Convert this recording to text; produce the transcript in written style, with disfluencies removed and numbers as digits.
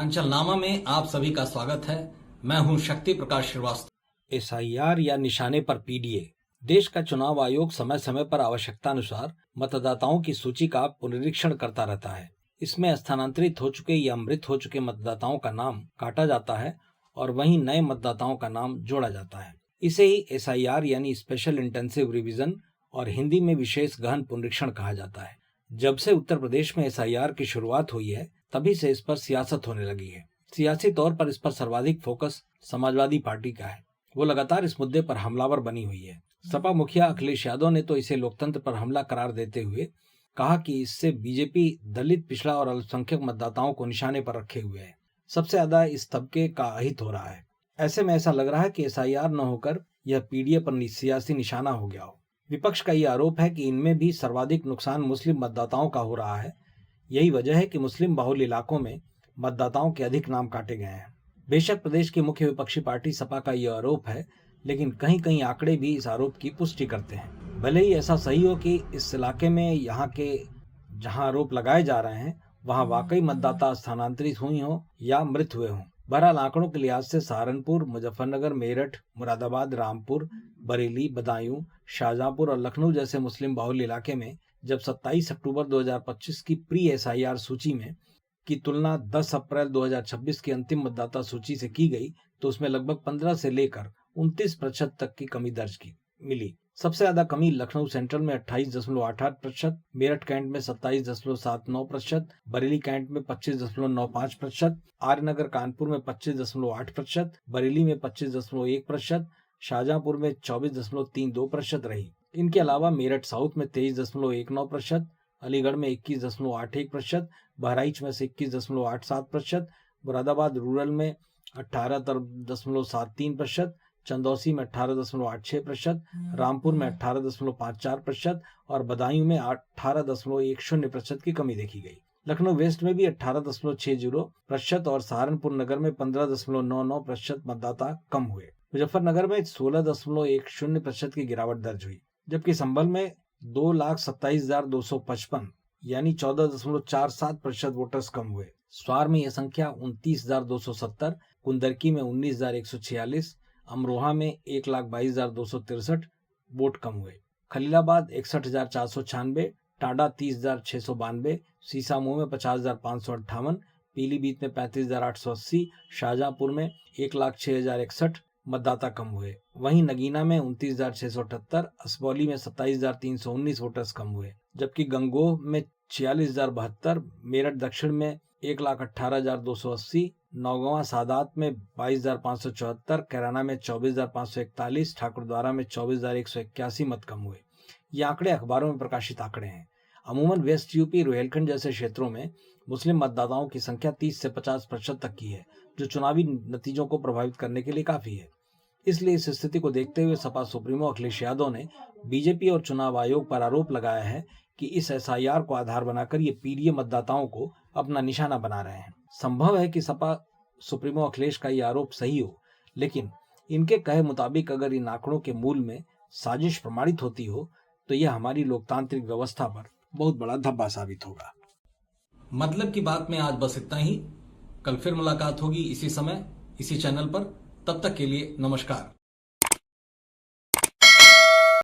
उत्तरांचल नामा में आप सभी का स्वागत है। मैं हूं शक्ति प्रकाश श्रीवास्तव। SIR या निशाने पर PDA देश का चुनाव आयोग समय समय पर आवश्यकतानुसार मतदाताओं की सूची का पुनरीक्षण करता रहता है। इसमें स्थानांतरित हो चुके या मृत हो चुके मतदाताओं का नाम काटा जाता है और वहीं नए मतदाताओं का नाम जोड़ा जाता है। इसे ही SIR यानी स्पेशल इंटेंसिव रिवीजन और हिंदी में विशेष गहन पुनरीक्षण कहा जाता है। जब से उत्तर प्रदेश में SIR की शुरुआत हुई है तभी से इस पर सियासत होने लगी है। सियासी तौर पर इस पर सर्वाधिक फोकस समाजवादी पार्टी का है। वो लगातार इस मुद्दे पर हमलावर बनी हुई है। सपा मुखिया अखिलेश यादव ने तो इसे लोकतंत्र पर हमला करार देते हुए कहा कि इससे बीजेपी दलित, पिछड़ा और अल्पसंख्यक मतदाताओं को निशाने पर रखे हुए है। सबसे ज्यादा इस तबके का अहित हो रहा है। ऐसे में ऐसा लग रहा है कि SIR न होकर यह PDA पर सियासी निशाना हो गया हो। विपक्ष का यह आरोप है कि इनमें भी सर्वाधिक नुकसान मुस्लिम मतदाताओं का हो रहा है। यही वजह है कि मुस्लिम बाहुल इलाकों में मतदाताओं के अधिक नाम काटे गए हैं। बेशक प्रदेश की मुख्य विपक्षी पार्टी सपा का यह आरोप है, लेकिन कहीं कहीं आंकड़े भी इस आरोप की पुष्टि करते हैं। भले ही ऐसा सही हो कि इस इलाके में यहाँ के जहाँ आरोप लगाए जा रहे हैं वहाँ वाकई मतदाता स्थानांतरित हुई हों या मृत हुए हों। बहरहाल आंकड़ों के लिहाज से सहारनपुर, मुजफ्फरनगर, मेरठ, मुरादाबाद, रामपुर, बरेली, बदायूं, शाहजहांपुर और लखनऊ जैसे मुस्लिम बाहुल इलाके में जब 27 अक्टूबर 2025 की प्री SIR सूची में की तुलना 10 अप्रैल 2026 की अंतिम मतदाता सूची से की गई तो उसमें लगभग 15 से लेकर 29% तक की कमी दर्ज की मिली। सबसे ज्यादा कमी लखनऊ सेंट्रल में 28.88%, मेरठ कैंट में 27.79%, बरेली कैंट में 25.95%, आर्यनगर कानपुर में 25.8%, बरेली में 25.1%, शाहजहांपुर में 24.32% रही। इनके अलावा मेरठ साउथ में 23.19%, अलीगढ़ में 21.81%, बहराइच में 21.87%, मुरादाबाद रूरल में 18.73%, चंदौसी में 18.86%, रामपुर में 18.54% और बदायूं में 18.10% की कमी देखी गई। लखनऊ वेस्ट में भी 18.60% और सहारनपुर नगर में 15.99% मतदाता कम हुए। मुजफ्फरनगर में 16.10% की गिरावट दर्ज हुई, जबकि संभल में 2,27,255 यानी 14.47% वोटर्स कम हुए। स्वार में यह संख्या 29,270, कुंदरकी में 19,146, अमरोहा में 1,22,263 वोट कम हुए। खलीलाबाद 61,496, टाडा 30,692, सीसामऊ में 50,558, पीलीभीत में 35,880, शाहजहांपुर में 1,06,061 मतदाता कम हुए। वहीं नगीना में 29,678, असबौली में 27,319 वोटर्स कम हुए, जबकि गंगोह में 46,072, मेरठ दक्षिण में 1,18,280, नौगवां सादात में 22,574, कैराना में 24,541, ठाकुरद्वारा में 24,181 मत कम हुए। ये आंकड़े अखबारों में प्रकाशित आंकड़े हैं। अमूमन वेस्ट यूपी, रोहिलखंड जैसे क्षेत्रों में मुस्लिम मतदाताओं की संख्या 30 से 50% तक की है, जो चुनावी नतीजों को प्रभावित करने के लिए काफी है। इसलिए इस स्थिति को देखते हुए सपा सुप्रीमो अखिलेश यादव ने बीजेपी और चुनाव आयोग पर आरोप लगाया है कि इस SIR को आधार बनाकर ये PDA मतदाताओं को अपना निशाना बना रहे हैं। संभव है कि सपा सुप्रीमो अखिलेश का ये आरोप सही हो, लेकिन इनके कहे मुताबिक अगर इन आंकड़ों के मूल में साजिश प्रमाणित होती हो तो यह हमारी लोकतांत्रिक व्यवस्था पर बहुत बड़ा धब्बा साबित होगा। मतलब की बात में आज बस इतना ही। कल फिर मुलाकात होगी इसी समय, इसी चैनल पर। तब तक के लिए नमस्कार।